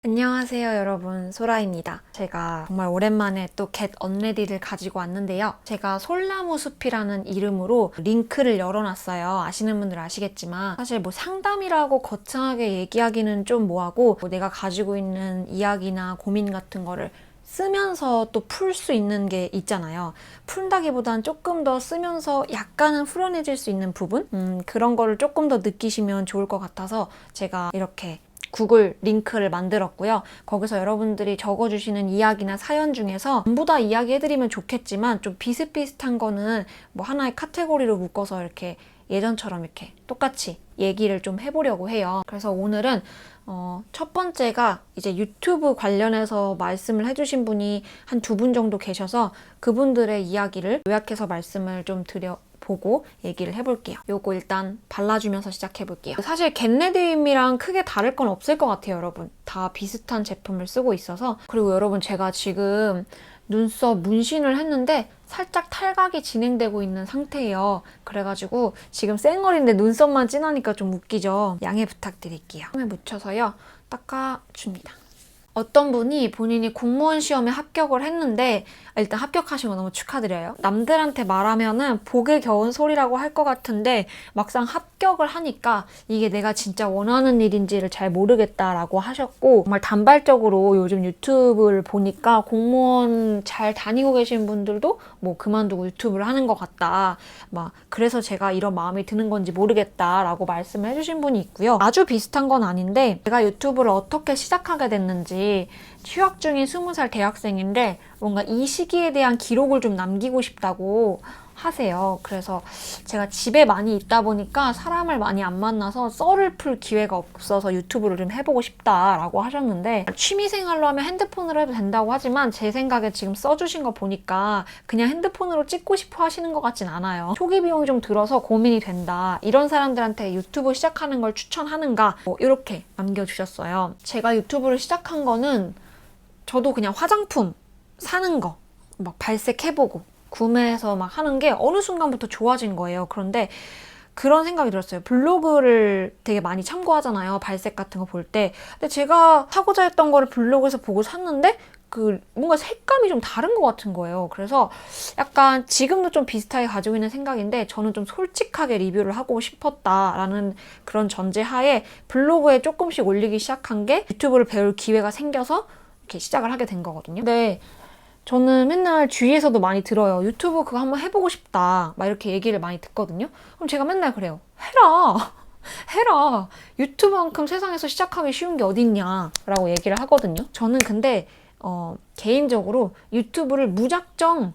안녕하세요 여러분, 소라입니다. 제가 정말 오랜만에 또 Get Unready를 가지고 왔는데요. 제가 솔나무 숲이라는 이름으로 링크를 열어놨어요. 아시는 분들 아시겠지만 사실 뭐 상담이라고 거창하게 얘기하기는 좀 뭐하고, 내가 가지고 있는 이야기나 고민 같은 거를 쓰면서 또 풀 수 있는 게 있잖아요. 푼다기보단 조금 더 쓰면서 약간은 후련해질 수 있는 부분? 그런 거를 조금 더 느끼시면 좋을 것 같아서 제가 이렇게 구글 링크를 만들었고요. 거기서 여러분들이 적어주시는 이야기나 사연 중에서 전부 다 이야기해드리면 좋겠지만 좀 비슷비슷한 거는 뭐 하나의 카테고리로 묶어서 이렇게 예전처럼 이렇게 똑같이 얘기를 좀 해보려고 해요. 그래서 오늘은 첫 번째가 이제 유튜브 관련해서 말씀을 해주신 분이 한 두 분 정도 계셔서 그분들의 이야기를 요약해서 말씀을 좀 보고 얘기를 해볼게요. 요거 일단 발라주면서 시작해볼게요. 사실 겟레디임이랑 크게 다를 건 없을 것 같아요, 여러분. 다 비슷한 제품을 쓰고 있어서. 그리고 여러분, 제가 지금 눈썹 문신을 했는데 살짝 탈각이 진행되고 있는 상태예요. 그래가지고 지금 쌩얼인데 눈썹만 진하니까 좀 웃기죠? 양해 부탁드릴게요. 처음에 묻혀서요, 닦아줍니다. 어떤 분이 본인이 공무원 시험에 합격을 했는데, 일단 합격하신 거 너무 축하드려요. 남들한테 말하면은 복에 겨운 소리라고 할 것 같은데 막상 합격을 하니까 이게 내가 진짜 원하는 일인지를 잘 모르겠다라고 하셨고, 정말 단발적으로 요즘 유튜브를 보니까 공무원 잘 다니고 계신 분들도 뭐 그만두고 유튜브를 하는 것 같다, 막 그래서 제가 이런 마음이 드는 건지 모르겠다라고 말씀을 해주신 분이 있고요. 아주 비슷한 건 아닌데, 제가 유튜브를 어떻게 시작하게 됐는지, 휴학 중인 20살 대학생인데 뭔가 이 시기에 대한 기록을 좀 남기고 싶다고 하세요. 그래서 제가 집에 많이 있다 보니까 사람을 많이 안 만나서 썰을 풀 기회가 없어서 유튜브를 좀 해보고 싶다라고 하셨는데, 취미생활로 하면 핸드폰으로 해도 된다고 하지만 제 생각에 지금 써주신 거 보니까 그냥 핸드폰으로 찍고 싶어 하시는 것 같진 않아요. 초기 비용이 좀 들어서 고민이 된다, 이런 사람들한테 유튜브 시작하는 걸 추천하는가, 뭐 이렇게 남겨주셨어요. 제가 유튜브를 시작한 거는 저도 그냥 화장품 사는 거 막 발색해보고 구매해서 막 하는 게 어느 순간부터 좋아진 거예요. 그런데 그런 생각이 들었어요. 블로그를 되게 많이 참고하잖아요, 발색 같은 거 볼 때. 근데 제가 사고자 했던 거를 블로그에서 보고 샀는데 그 뭔가 색감이 좀 다른 것 같은 거예요. 그래서 약간 지금도 좀 비슷하게 가지고 있는 생각인데, 저는 좀 솔직하게 리뷰를 하고 싶었다라는 그런 전제하에 블로그에 조금씩 올리기 시작한 게 유튜브를 배울 기회가 생겨서 이렇게 시작을 하게 된 거거든요. 근데 저는 맨날 주위에서도 많이 들어요. 유튜브 그거 한번 해보고 싶다, 막 이렇게 얘기를 많이 듣거든요. 그럼 제가 맨날 그래요. 해라! 해라! 유튜브만큼 세상에서 시작하기 쉬운 게 어딨냐 라고 얘기를 하거든요. 저는 근데 개인적으로 유튜브를 무작정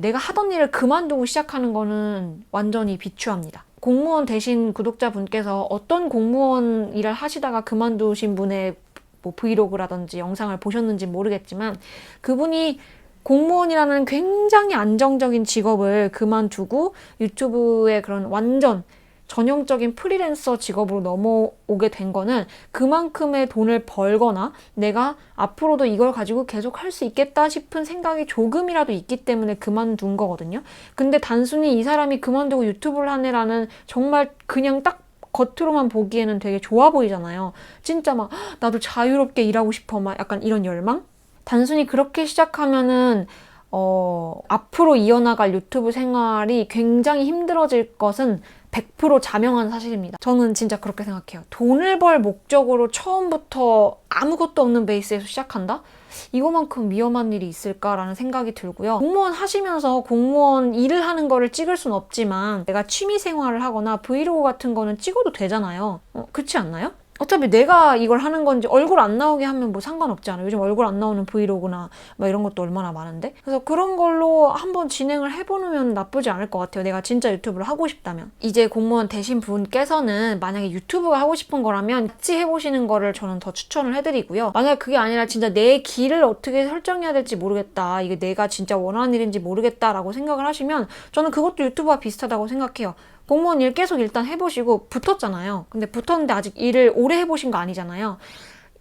내가 하던 일을 그만두고 시작하는 거는 완전히 비추합니다. 공무원 되신 구독자분께서 어떤 공무원 일을 하시다가 그만두신 분의 뭐 브이로그라든지 영상을 보셨는지 모르겠지만, 그분이 공무원이라는 굉장히 안정적인 직업을 그만두고 유튜브에 그런 완전 전형적인 프리랜서 직업으로 넘어오게 된 거는 그만큼의 돈을 벌거나 내가 앞으로도 이걸 가지고 계속 할 수 있겠다 싶은 생각이 조금이라도 있기 때문에 그만둔 거거든요. 근데 단순히 이 사람이 그만두고 유튜브를 하네라는, 정말 그냥 딱 겉으로만 보기에는 되게 좋아 보이잖아요. 진짜 막 나도 자유롭게 일하고 싶어, 막 약간 이런 열망? 단순히 그렇게 시작하면은 앞으로 이어나갈 유튜브 생활이 굉장히 힘들어질 것은 100% 자명한 사실입니다. 저는 진짜 그렇게 생각해요. 돈을 벌 목적으로 처음부터 아무것도 없는 베이스에서 시작한다? 이거만큼 위험한 일이 있을까라는 생각이 들고요. 공무원 하시면서 공무원 일을 하는 거를 찍을 순 없지만 내가 취미 생활을 하거나 브이로그 같은 거는 찍어도 되잖아요. 그렇지 않나요? 어차피 내가 이걸 하는 건지 얼굴 안 나오게 하면 뭐 상관없지 않아요? 요즘 얼굴 안 나오는 브이로그나 막 이런 것도 얼마나 많은데? 그래서 그런 걸로 한번 진행을 해보면 나쁘지 않을 것 같아요. 내가 진짜 유튜브를 하고 싶다면. 이제 공무원 되신 분께서는 만약에 유튜브가 하고 싶은 거라면 같이 해보시는 거를 저는 더 추천을 해드리고요. 만약에 그게 아니라 진짜 내 길을 어떻게 설정해야 될지 모르겠다, 이게 내가 진짜 원하는 일인지 모르겠다라고 생각을 하시면 저는 그것도 유튜브와 비슷하다고 생각해요. 공무원 일 계속 일단 해보시고 붙었잖아요. 근데 붙었는데 아직 일을 오래 해보신 거 아니잖아요.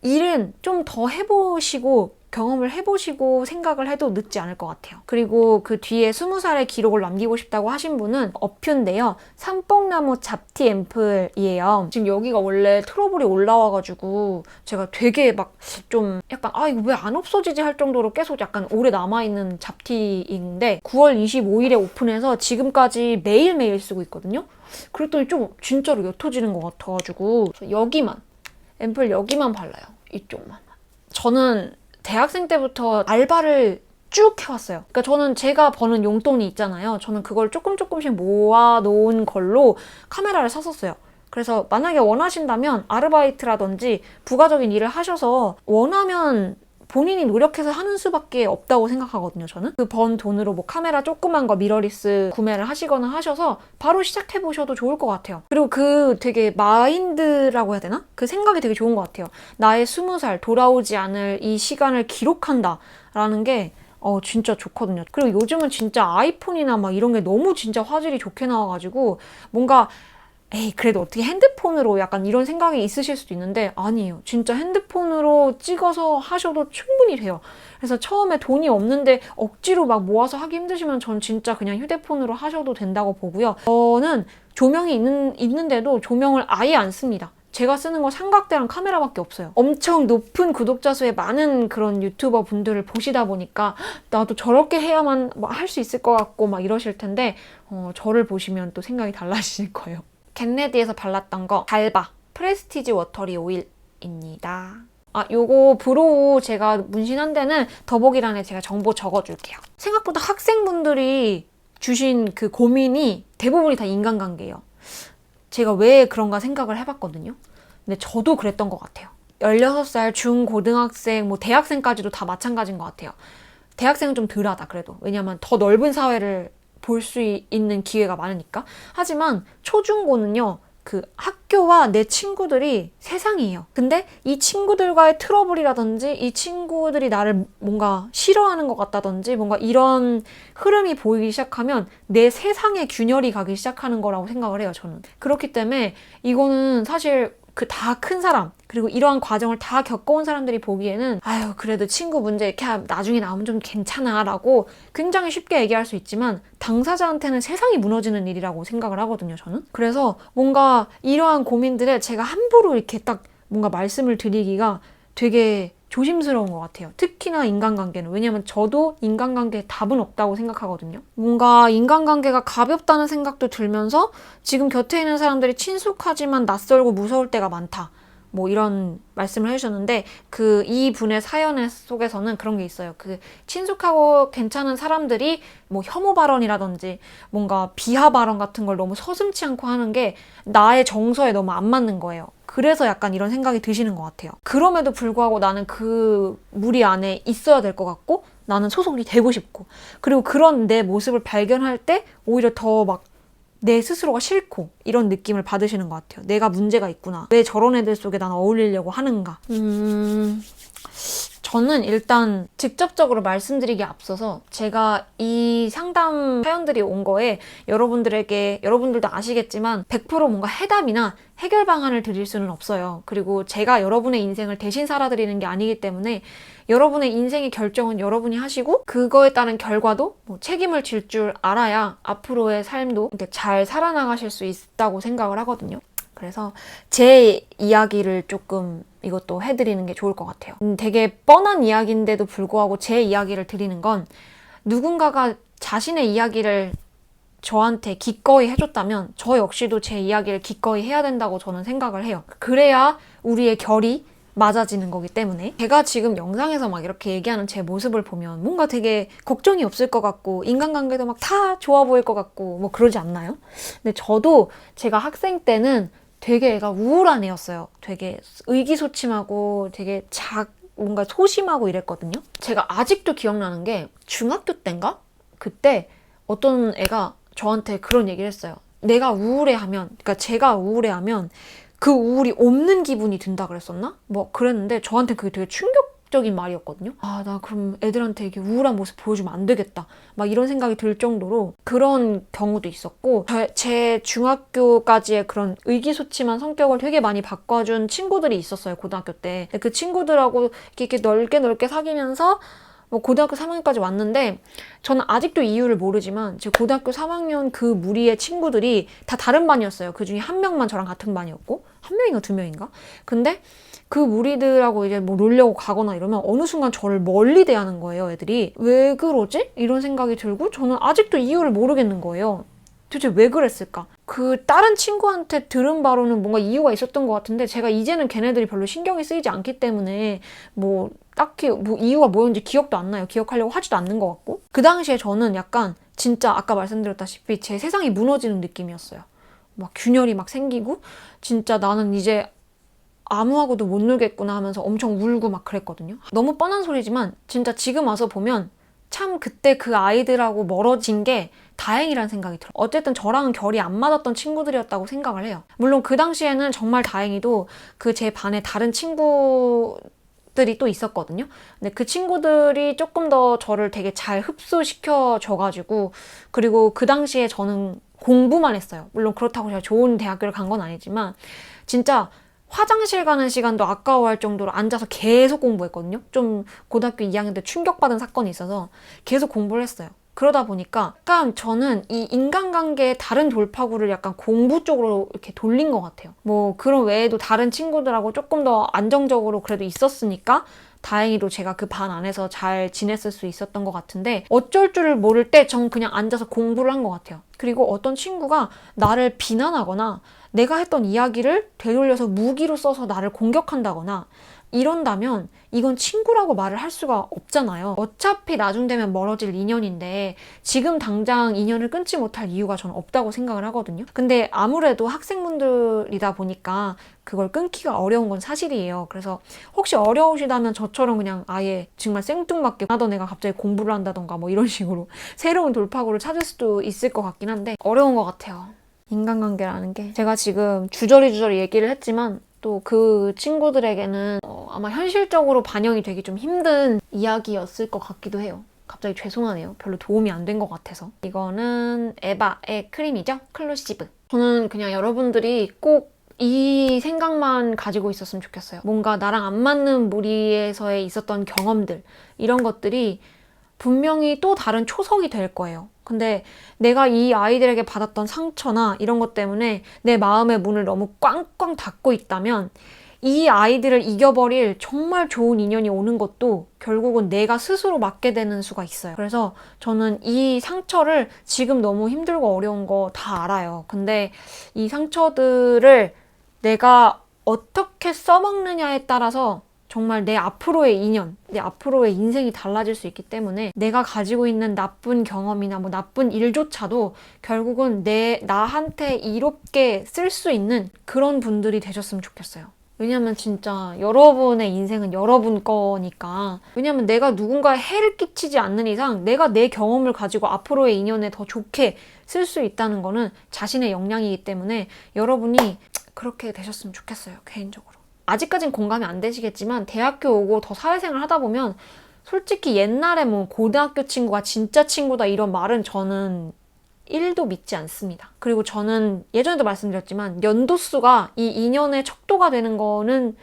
일은 좀 더 해보시고 경험을 해보시고 생각을 해도 늦지 않을 것 같아요. 그리고 그 뒤에 20살의 기록을 남기고 싶다고 하신 분은 어퓨인데요. 삼뽕나무 잡티 앰플이에요. 지금 여기가 원래 트러블이 올라와가지고 제가 되게 막 좀 약간 이거 왜 안 없어지지 할 정도로 계속 약간 오래 남아있는 잡티인데 9월 25일에 오픈해서 지금까지 매일매일 쓰고 있거든요. 그랬더니 좀 진짜로 옅어지는 것 같아가지고 여기만 앰플 여기만 발라요. 이쪽만. 저는 대학생 때부터 알바를 쭉 해왔어요. 그러니까 저는 제가 버는 용돈이 있잖아요. 저는 그걸 조금씩 모아놓은 걸로 카메라를 샀었어요. 그래서 만약에 원하신다면 아르바이트라든지 부가적인 일을 하셔서 원하면 본인이 노력해서 하는 수밖에 없다고 생각하거든요, 저는. 그 번 돈으로 뭐 카메라 조그만 거 미러리스 구매를 하시거나 하셔서 바로 시작해보셔도 좋을 것 같아요. 그리고 그 되게 마인드라고 해야 되나? 그 생각이 되게 좋은 것 같아요. 나의 20살 돌아오지 않을 이 시간을 기록한다 라는 게 진짜 좋거든요. 그리고 요즘은 진짜 아이폰이나 막 이런 게 너무 진짜 화질이 좋게 나와가지고 뭔가 그래도 어떻게 핸드폰으로 약간 이런 생각이 있으실 수도 있는데 아니에요. 진짜 핸드폰으로 찍어서 하셔도 충분히 돼요. 그래서 처음에 돈이 없는데 억지로 막 모아서 하기 힘드시면 전 진짜 그냥 휴대폰으로 하셔도 된다고 보고요. 저는 조명이 있는데도 조명을 아예 안 씁니다. 제가 쓰는 건 삼각대랑 카메라밖에 없어요. 엄청 높은 구독자 수의 많은 그런 유튜버 분들을 보시다 보니까 나도 저렇게 해야만 할 수 있을 것 같고 막 이러실 텐데 저를 보시면 또 생각이 달라지실 거예요. 겟레디에서 발랐던 거 달바 프레스티지 워터리 오일입니다. 요거 브로우 제가 문신한 데는 더보기란에 제가 정보 적어줄게요. 생각보다 학생분들이 주신 그 고민이 대부분이 다 인간관계예요. 제가 왜 그런가 생각을 해봤거든요. 근데 저도 그랬던 것 같아요. 16살 중고등학생, 뭐 대학생까지도 다 마찬가지인 것 같아요. 대학생은 좀 덜하다 그래도. 왜냐면 더 넓은 사회를 볼 수 있는 기회가 많으니까. 하지만 초중고는요. 그 학교와 내 친구들이 세상이에요. 근데 이 친구들과의 트러블이라든지 이 친구들이 나를 뭔가 싫어하는 것 같다든지 뭔가 이런 흐름이 보이기 시작하면 내 세상에 균열이 가기 시작하는 거라고 생각을 해요, 저는. 그렇기 때문에 이거는 사실 그 다 큰 사람 그리고 이러한 과정을 다 겪어온 사람들이 보기에는 그래도 친구 문제 이렇게 나중에 나오면 좀 괜찮아 라고 굉장히 쉽게 얘기할 수 있지만 당사자한테는 세상이 무너지는 일이라고 생각을 하거든요, 저는. 그래서 뭔가 이러한 고민들을 제가 함부로 이렇게 딱 뭔가 말씀을 드리기가 되게 조심스러운 것 같아요. 특히나 인간관계는. 왜냐면 저도 인간관계에 답은 없다고 생각하거든요. 뭔가 인간관계가 가볍다는 생각도 들면서 지금 곁에 있는 사람들이 친숙하지만 낯설고 무서울 때가 많다. 뭐 이런 말씀을 해주셨는데 이 분의 사연 속에서는 그런 게 있어요. 그 친숙하고 괜찮은 사람들이 뭐 혐오 발언이라든지 뭔가 비하 발언 같은 걸 너무 서슴지 않고 하는 게 나의 정서에 너무 안 맞는 거예요. 그래서 약간 이런 생각이 드시는 것 같아요. 그럼에도 불구하고 나는 그 무리 안에 있어야 될 것 같고 나는 소속이 되고 싶고 그리고 그런 내 모습을 발견할 때 오히려 더 막 내 스스로가 싫고 이런 느낌을 받으시는 것 같아요. 내가 문제가 있구나. 왜 저런 애들 속에 난 어울리려고 하는가. 저는 일단 직접적으로 말씀드리기에 앞서서 제가 이 상담 사연들이 온 거에 여러분들도 아시겠지만 100% 뭔가 해답이나 해결 방안을 드릴 수는 없어요. 그리고 제가 여러분의 인생을 대신 살아드리는 게 아니기 때문에 여러분의 인생의 결정은 여러분이 하시고 그거에 따른 결과도 책임을 질 줄 알아야 앞으로의 삶도 이렇게 잘 살아나가실 수 있다고 생각을 하거든요. 그래서 제 이야기를 조금 이것도 해드리는 게 좋을 것 같아요. 되게 뻔한 이야기인데도 불구하고 제 이야기를 드리는 건 누군가가 자신의 이야기를 저한테 기꺼이 해줬다면 저 역시도 제 이야기를 기꺼이 해야 된다고 저는 생각을 해요. 그래야 우리의 결이 맞아지는 거기 때문에 제가 지금 영상에서 막 이렇게 얘기하는 제 모습을 보면 뭔가 되게 걱정이 없을 것 같고 인간관계도 막 다 좋아 보일 것 같고 뭐 그러지 않나요? 근데 저도 제가 학생 때는 되게 애가 우울한 애였어요. 되게 의기소침하고 되게 뭔가 소심하고 이랬거든요. 제가 아직도 기억나는 게 중학교 때인가? 그때 어떤 애가 저한테 그런 얘기를 했어요. 내가 우울해하면, 그러니까 제가 우울해하면 그 우울이 없는 기분이 든다 그랬었나? 뭐 그랬는데 저한테 그게 되게 적인 말이었거든요. 아, 나 그럼 애들한테 이게 우울한 모습 보여주면 안 되겠다. 막 이런 생각이 들 정도로 그런 경우도 있었고, 제 중학교까지의 그런 의기소침한 성격을 되게 많이 바꿔준 친구들이 있었어요, 고등학교 때. 그 친구들하고 이렇게 넓게 사귀면서 뭐 고등학교 3학년까지 왔는데, 저는 아직도 이유를 모르지만 제 고등학교 3학년 그 무리의 친구들이 다 다른 반이었어요. 그 중에 한 명만 저랑 같은 반이었고, 한 명인가 두 명인가? 근데 그 무리들하고 이제 뭐 놀려고 가거나 이러면 어느 순간 저를 멀리 대하는 거예요, 애들이. 왜 그러지? 이런 생각이 들고 저는 아직도 이유를 모르겠는 거예요. 도대체 왜 그랬을까? 그 다른 친구한테 들은 바로는 뭔가 이유가 있었던 것 같은데, 제가 이제는 걔네들이 별로 신경이 쓰이지 않기 때문에 뭐 딱히 뭐 이유가 뭐였는지 기억도 안 나요. 기억하려고 하지도 않는 것 같고. 그 당시에 저는 약간 진짜 아까 말씀드렸다시피 제 세상이 무너지는 느낌이었어요. 막 균열이 막 생기고 진짜 나는 이제 아무하고도 못 놀겠구나 하면서 엄청 울고 막 그랬거든요. 너무 뻔한 소리지만 진짜 지금 와서 보면 참 그때 그 아이들하고 멀어진 게 다행이라는 생각이 들어요. 어쨌든 저랑은 결이 안 맞았던 친구들이었다고 생각을 해요. 물론 그 당시에는 정말 다행히도 그 제 반에 다른 친구들이 또 있었거든요. 근데 그 친구들이 조금 더 저를 되게 잘 흡수시켜 줘가지고, 그리고 그 당시에 저는 공부만 했어요. 물론 그렇다고 제가 좋은 대학교를 간 건 아니지만 진짜 화장실 가는 시간도 아까워할 정도로 앉아서 계속 공부했거든요. 좀 고등학교 2학년 때 충격받은 사건이 있어서 계속 공부를 했어요. 그러다 보니까 약간 저는 이 인간관계의 다른 돌파구를 약간 공부 쪽으로 이렇게 돌린 것 같아요. 뭐 그런 외에도 다른 친구들하고 조금 더 안정적으로 그래도 있었으니까 다행히도 제가 그 반 안에서 잘 지냈을 수 있었던 것 같은데, 어쩔 줄을 모를 때 전 그냥 앉아서 공부를 한 것 같아요. 그리고 어떤 친구가 나를 비난하거나 내가 했던 이야기를 되돌려서 무기로 써서 나를 공격한다거나 이런다면 이건 친구라고 말을 할 수가 없잖아요. 어차피 나중 되면 멀어질 인연인데 지금 당장 인연을 끊지 못할 이유가 저는 없다고 생각을 하거든요. 근데 아무래도 학생분들이다 보니까 그걸 끊기가 어려운 건 사실이에요. 그래서 혹시 어려우시다면 저처럼 그냥 아예 정말 생뚱맞게 하던 애가 갑자기 공부를 한다던가 뭐 이런 식으로 새로운 돌파구를 찾을 수도 있을 것 같긴 한데, 어려운 것 같아요. 인간관계라는 게. 제가 지금 주저리 얘기를 했지만 또 그 친구들에게는 아마 현실적으로 반영이 되기 좀 힘든 이야기였을 것 같기도 해요. 갑자기 죄송하네요. 별로 도움이 안 된 것 같아서. 이거는 에바의 크림이죠. 클루시브. 저는 그냥 여러분들이 꼭 이 생각만 가지고 있었으면 좋겠어요. 뭔가 나랑 안 맞는 무리에서의 있었던 경험들, 이런 것들이 분명히 또 다른 초석이 될 거예요. 근데 내가 이 아이들에게 받았던 상처나 이런 것 때문에 내 마음의 문을 너무 꽝꽝 닫고 있다면 이 아이들을 이겨버릴 정말 좋은 인연이 오는 것도 결국은 내가 스스로 맞게 되는 수가 있어요. 그래서 저는 이 상처를 지금 너무 힘들고 어려운 거 다 알아요. 근데 이 상처들을 내가 어떻게 써먹느냐에 따라서 정말 내 앞으로의 인연, 내 앞으로의 인생이 달라질 수 있기 때문에 내가 가지고 있는 나쁜 경험이나 뭐 나쁜 일조차도 결국은 나한테 이롭게 쓸 수 있는 그런 분들이 되셨으면 좋겠어요. 왜냐면 진짜 여러분의 인생은 여러분 거니까. 왜냐면 내가 누군가에 해를 끼치지 않는 이상 내가 내 경험을 가지고 앞으로의 인연에 더 좋게 쓸 수 있다는 거는 자신의 역량이기 때문에 여러분이 그렇게 되셨으면 좋겠어요, 개인적으로. 아직까진 공감이 안 되시겠지만 대학교 오고 더 사회생활 하다 보면 솔직히 옛날에 뭐 고등학교 친구가 진짜 친구다 이런 말은 저는 1도 믿지 않습니다. 그리고 저는 예전에도 말씀드렸지만 연도수가 이 인연의 척도가 되는 거는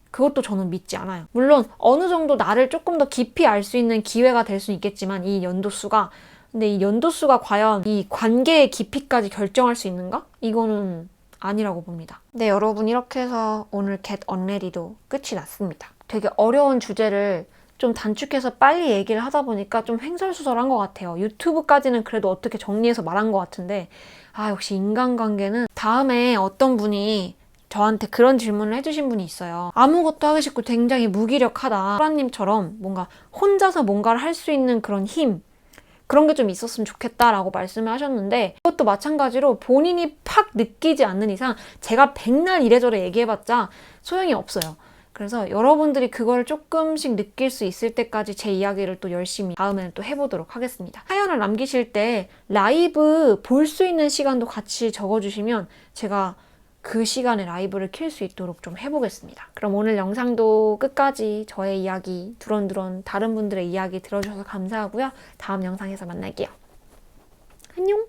그것도 저는 믿지 않아요. 물론 어느 정도 나를 조금 더 깊이 알 수 있는 기회가 될 수 있겠지만 이 연도수가, 근데 이 연도수가 과연 이 관계의 깊이까지 결정할 수 있는가? 이거는 아니라고 봅니다. 네, 여러분, 이렇게 해서 오늘 Get Unready도 끝이 났습니다. 되게 어려운 주제를 좀 단축해서 빨리 얘기를 하다 보니까 좀 횡설수설한 것 같아요. 유튜브까지는 그래도 어떻게 정리해서 말한 것 같은데, 역시 인간관계는. 다음에 어떤 분이 저한테 그런 질문을 해주신 분이 있어요. 아무것도 하기 싫고 굉장히 무기력하다. 소라님처럼 뭔가 혼자서 뭔가를 할 수 있는 그런 힘, 그런 게 좀 있었으면 좋겠다라고 말씀을 하셨는데, 그것도 마찬가지로 본인이 팍 느끼지 않는 이상 제가 백날 이래저래 얘기해봤자 소용이 없어요. 그래서 여러분들이 그걸 조금씩 느낄 수 있을 때까지 제 이야기를 또 열심히 다음에는 또 해보도록 하겠습니다. 사연을 남기실 때 라이브 볼 수 있는 시간도 같이 적어주시면 제가 그 시간에 라이브를 킬 수 있도록 좀 해보겠습니다. 그럼 오늘 영상도 끝까지 저의 이야기, 두런두런 다른 분들의 이야기 들어주셔서 감사하고요. 다음 영상에서 만날게요. 안녕!